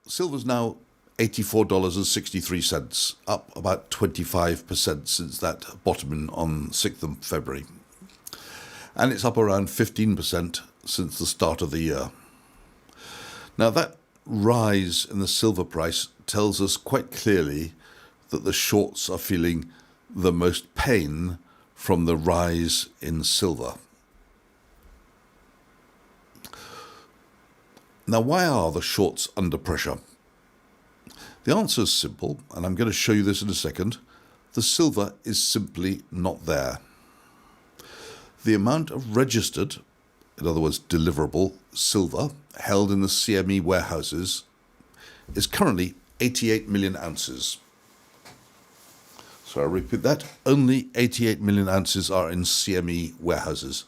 silver's now $84.63, up about 25% since that bottoming on 6th of February. And it's up around 15% since the start of the year. Now that rise in the silver price tells us quite clearly that the shorts are feeling the most pain from the rise in silver. Now, why are the shorts under pressure? The answer is simple, and I'm going to show you this in a second. The silver is simply not there. The amount of registered, in other words deliverable, silver held in the CME warehouses is currently 88 million ounces. So I repeat that, only 88 million ounces are in CME warehouses.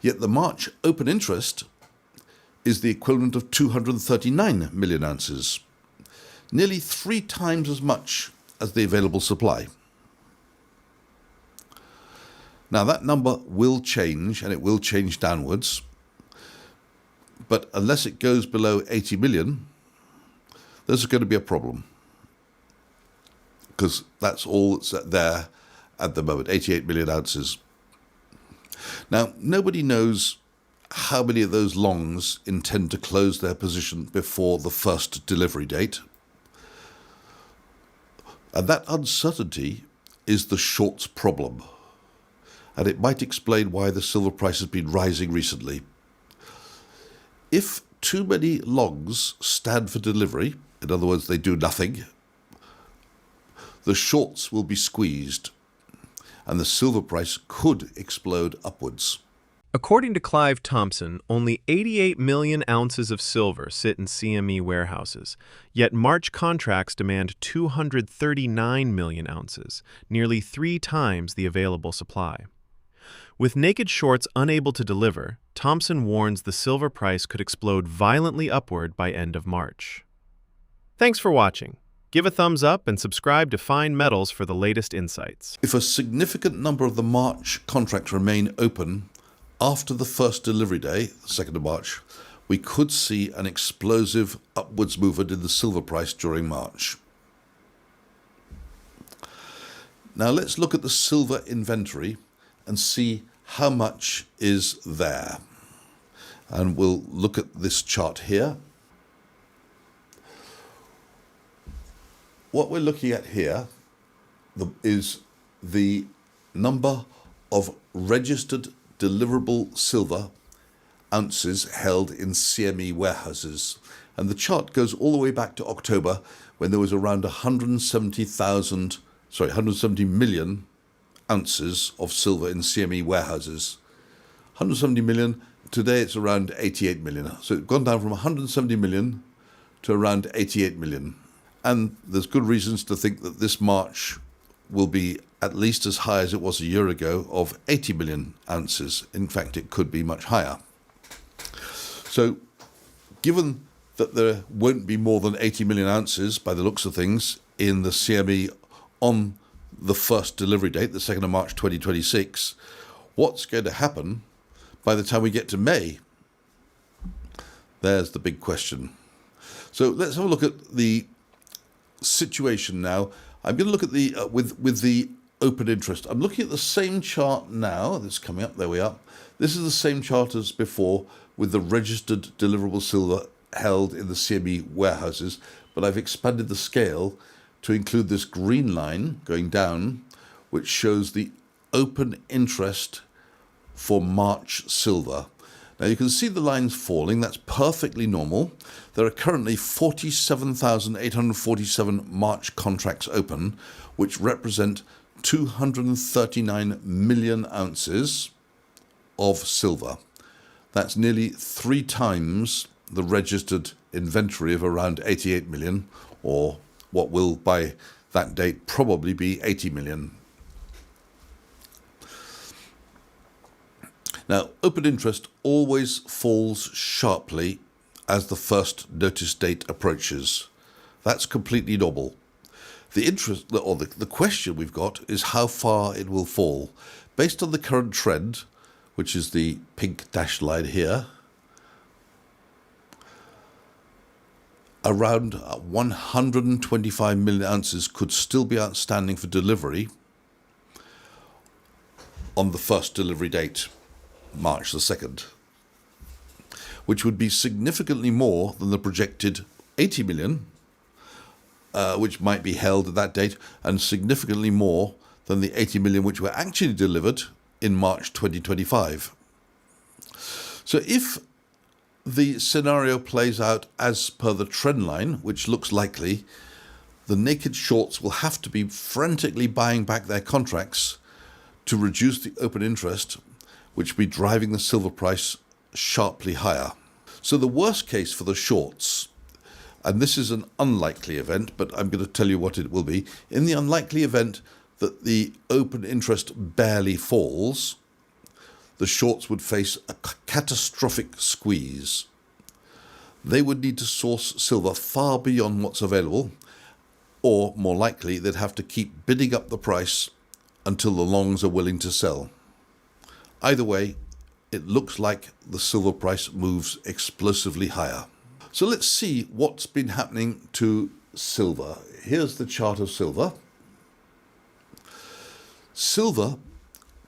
Yet the March open interest is the equivalent of 239 million ounces, nearly 3 times as much as the available supply. Now that number will change, and it will change downwards, but unless it goes below 80 million, there's going to be a problem, because that's all that's there at the moment, 88 million ounces. Now, nobody knows how many of those longs intend to close their position before the first delivery date. And that uncertainty is the shorts problem. And it might explain why the silver price has been rising recently. If too many longs stand for delivery, in other words, they do nothing, the shorts will be squeezed, and the silver price could explode upwards. According to Clive Thompson, only 88 million ounces of silver sit in CME warehouses, yet March contracts demand 239 million ounces, nearly 3 times the available supply. With naked shorts unable to deliver, Thompson warns the silver price could explode violently upward by end of March. Thanks for watching. Give a thumbs up and subscribe to Fine Metals for the latest insights. If a significant number of the March contracts remain open after the first delivery day, the 2nd of March, we could see an explosive upwards movement in the silver price during March. Now let's look at the silver inventory and see how much is there. And we'll look at this chart here. What we're looking at here is the number of registered deliverable silver ounces held in CME warehouses. And the chart goes all the way back to October, when there was around 170 million ounces of silver in CME warehouses. 170 million, today it's around 88 million. So it's gone down from 170 million to around 88 million. And there's good reasons to think that this March will be at least as high as it was a year ago, of 80 million ounces. In fact, it could be much higher. So given that there won't be more than 80 million ounces, by the looks of things, in the CME on the first delivery date, the 2nd of March 2026, what's going to happen by the time we get to May? There's the big question. So let's have a look at the situation now. I'm going to look at the with the open interest. I'm looking at the same chart now. That's coming up. There we are. This is the same chart as before, with the registered deliverable silver held in the CME warehouses, but I've expanded the scale to include this green line going down, which shows the open interest for March silver. Now you can see the lines falling. That's perfectly normal. There are currently 47,847 March contracts open, which represent 239 million ounces of silver. That's nearly 3 times the registered inventory of around 88 million, or what will by that date probably be 80 million. Now, open interest always falls sharply as the first notice date approaches. That's completely normal. The interest, or the question we've got, is how far it will fall. Based on the current trend, which is the pink dashed line here, around 125 million ounces could still be outstanding for delivery on the first delivery date, March the 2nd, which would be significantly more than the projected 80 million, which might be held at that date, and significantly more than the 80 million which were actually delivered in March 2025. So if the scenario plays out as per the trend line, which looks likely, the naked shorts will have to be frantically buying back their contracts to reduce the open interest, which will be driving the silver price sharply higher. So the worst case for the shorts, and this is an unlikely event, but I'm going to tell you what it will be. In the unlikely event that the open interest barely falls, the shorts would face a catastrophic squeeze. They would need to source silver far beyond what's available, or more likely, they'd have to keep bidding up the price until the longs are willing to sell. Either way, it looks like the silver price moves explosively higher. So let's see what's been happening to silver. Here's the chart of silver. Silver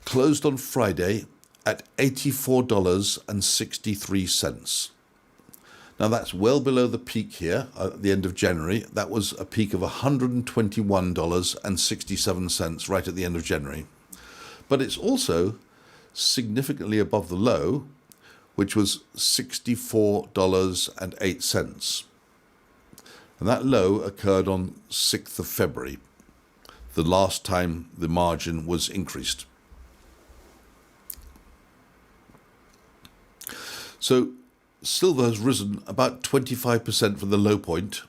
closed on Friday at $84.63. Now that's well below the peak here at the end of January. That was a peak of $121.67 right at the end of January. But it's also significantly above the low, which was $64.08. And that low occurred on 6th of February, the last time the margin was increased. So silver has risen about 25% from the low point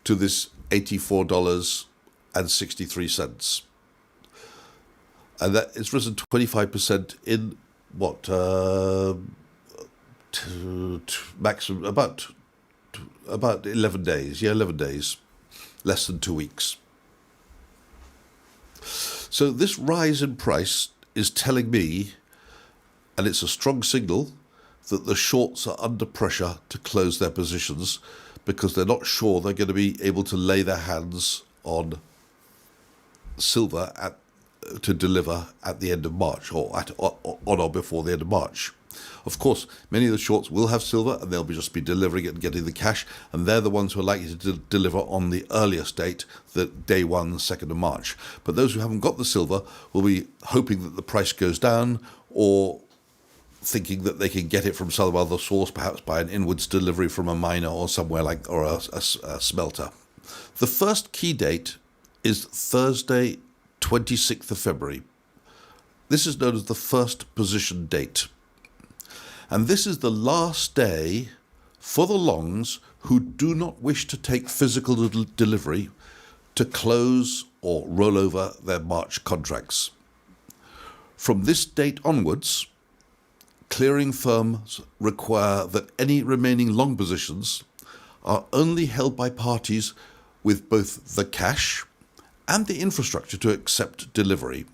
to this $84.63. And that it's risen 25% in maximum about 11 days. Yeah, 11 days, less than 2 weeks. So this rise in price is telling me, and it's a strong signal, that the shorts are under pressure to close their positions because they're not sure they're going to be able to lay their hands on silver to deliver at the end of March, or on or before the end of March. Of course, many of the shorts will have silver and they'll just be delivering it and getting the cash, and they're the ones who are likely to deliver on the earliest date, the day 1, 2nd of March. But those who haven't got the silver will be hoping that the price goes down, or thinking that they can get it from some other source, perhaps by an inwards delivery from a miner or somewhere or a smelter. The first key date is Thursday, 26th of February. This is known as the first position date. And this is the last day for the longs who do not wish to take physical delivery to close or roll over their March contracts. From this date onwards, clearing firms require that any remaining long positions are only held by parties with both the cash and the infrastructure to accept delivery.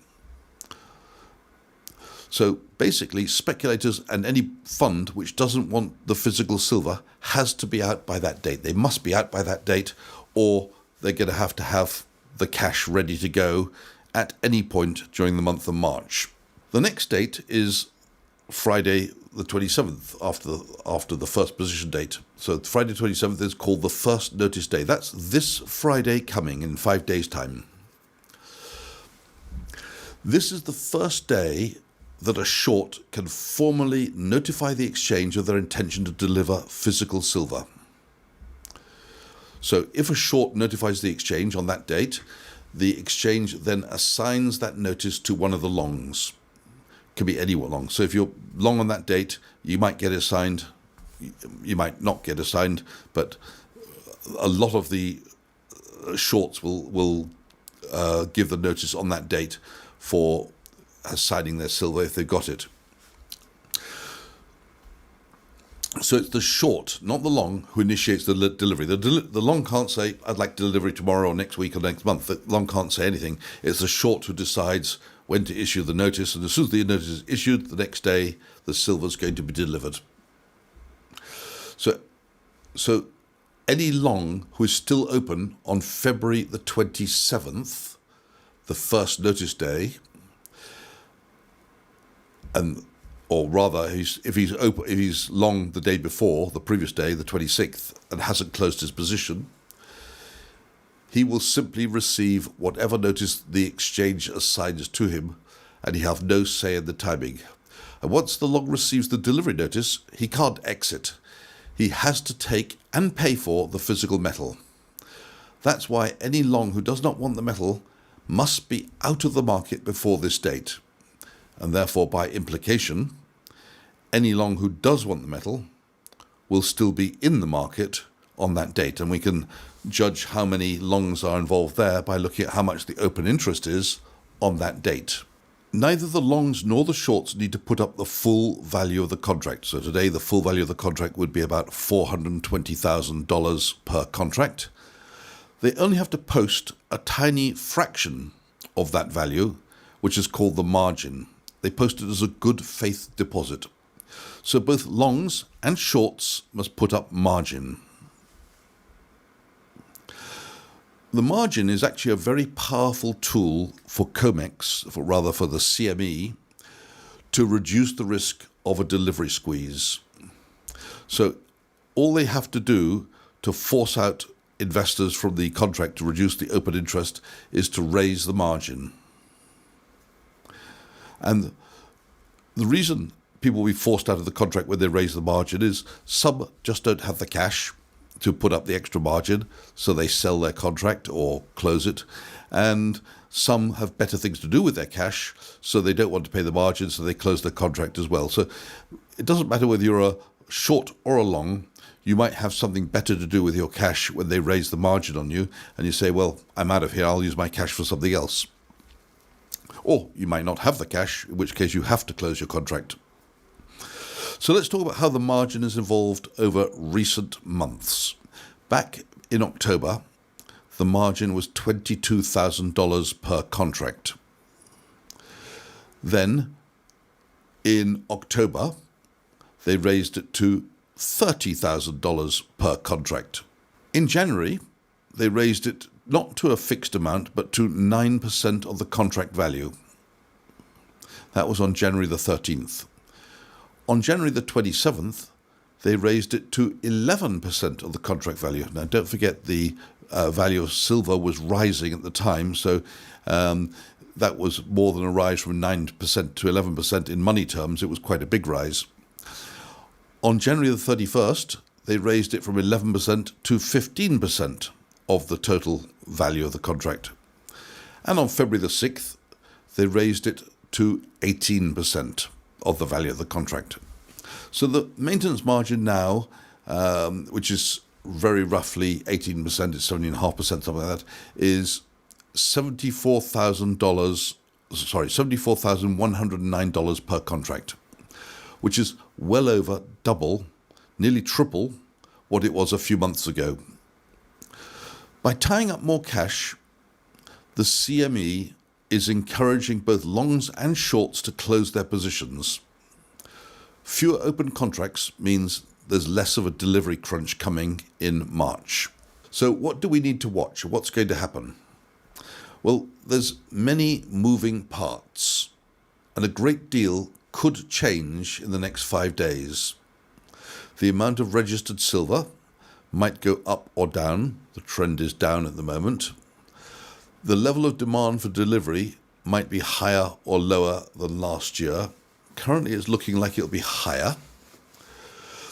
So basically, speculators and any fund which doesn't want the physical silver has to be out by that date. They must be out by that date, or they're going to have the cash ready to go at any point during the month of March. The next date is Friday the 27th, after the first position date. So Friday 27th is called the first notice day. That's this Friday coming in 5 days' time. This is the first day that a short can formally notify the exchange of their intention to deliver physical silver. So if a short notifies the exchange on that date, the exchange then assigns that notice to one of the longs. Can be any long. So if you're long on that date, you might get assigned, you might not get assigned, but a lot of the shorts will give the notice on that date for assigning their silver if they've got it. So it's the short, not the long, who initiates the delivery. The long can't say, I'd like delivery tomorrow or next week or next month. The long can't say anything. It's the short who decides when to issue the notice, and as soon as the notice is issued, the next day the silver is going to be delivered. So any long who is still open on February the 27th, the first notice day, or rather, if he's long the day before, the previous day, the 26th, and hasn't closed his position, he will simply receive whatever notice the exchange assigns to him, and he have no say in the timing. And once the long receives the delivery notice, he can't exit. He has to take and pay for the physical metal. That's why any long who does not want the metal must be out of the market before this date. And therefore, by implication, any long who does want the metal will still be in the market on that date. And we can judge how many longs are involved there by looking at how much the open interest is on that date. Neither the longs nor the shorts need to put up the full value of the contract. So today the full value of the contract would be about $420,000 per contract. They only have to post a tiny fraction of that value, which is called the margin. They post it as a good faith deposit. So both longs and shorts must put up margin. The margin is actually a very powerful tool for COMEX, for the CME, to reduce the risk of a delivery squeeze. So all they have to do to force out investors from the contract to reduce the open interest is to raise the margin. And the reason people will be forced out of the contract when they raise the margin is some just don't have the cash to put up the extra margin, so they sell their contract or close it. And some have better things to do with their cash, so they don't want to pay the margin, so they close their contract as well. So it doesn't matter whether you're a short or a long, you might have something better to do with your cash when they raise the margin on you, and you say, well, I'm out of here, I'll use my cash for something else. Or you might not have the cash, in which case you have to close your contract. So let's talk about how the margin is evolved over recent months. Back in October, the margin was $22,000 per contract. Then, in October, they raised it to $30,000 per contract. In January, they raised it not to a fixed amount, but to 9% of the contract value. That was on January the 13th. On January the 27th, they raised it to 11% of the contract value. Now, don't forget the value of silver was rising at the time, so that was more than a rise from 9% to 11% in money terms. It was quite a big rise. On January the 31st, they raised it from 11% to 15% of the total value of the contract. And on February the 6th, they raised it to 18% of the value of the contract. So the maintenance margin now, which is very roughly 18%, it's 17.5%, something like that, is $74,109 per contract, which is well over double, nearly triple what it was a few months ago. By tying up more cash, the CME is encouraging both longs and shorts to close their positions. Fewer open contracts means there's less of a delivery crunch coming in March. So what do we need to watch? What's going to happen? Well, there's many moving parts, and a great deal could change in the next 5 days. The amount of registered silver might go up or down. The trend is down at the moment. The level of demand for delivery might be higher or lower than last year. Currently, it's looking like it'll be higher.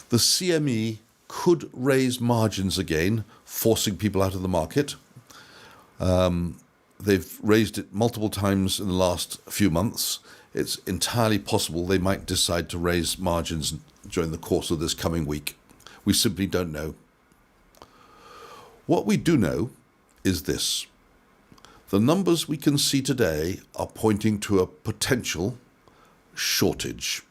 The CME could raise margins again, forcing people out of the market. They've raised it multiple times in the last few months. It's entirely possible they might decide to raise margins during the course of this coming week. We simply don't know. What we do know is this. The numbers we can see today are pointing to a potential shortage.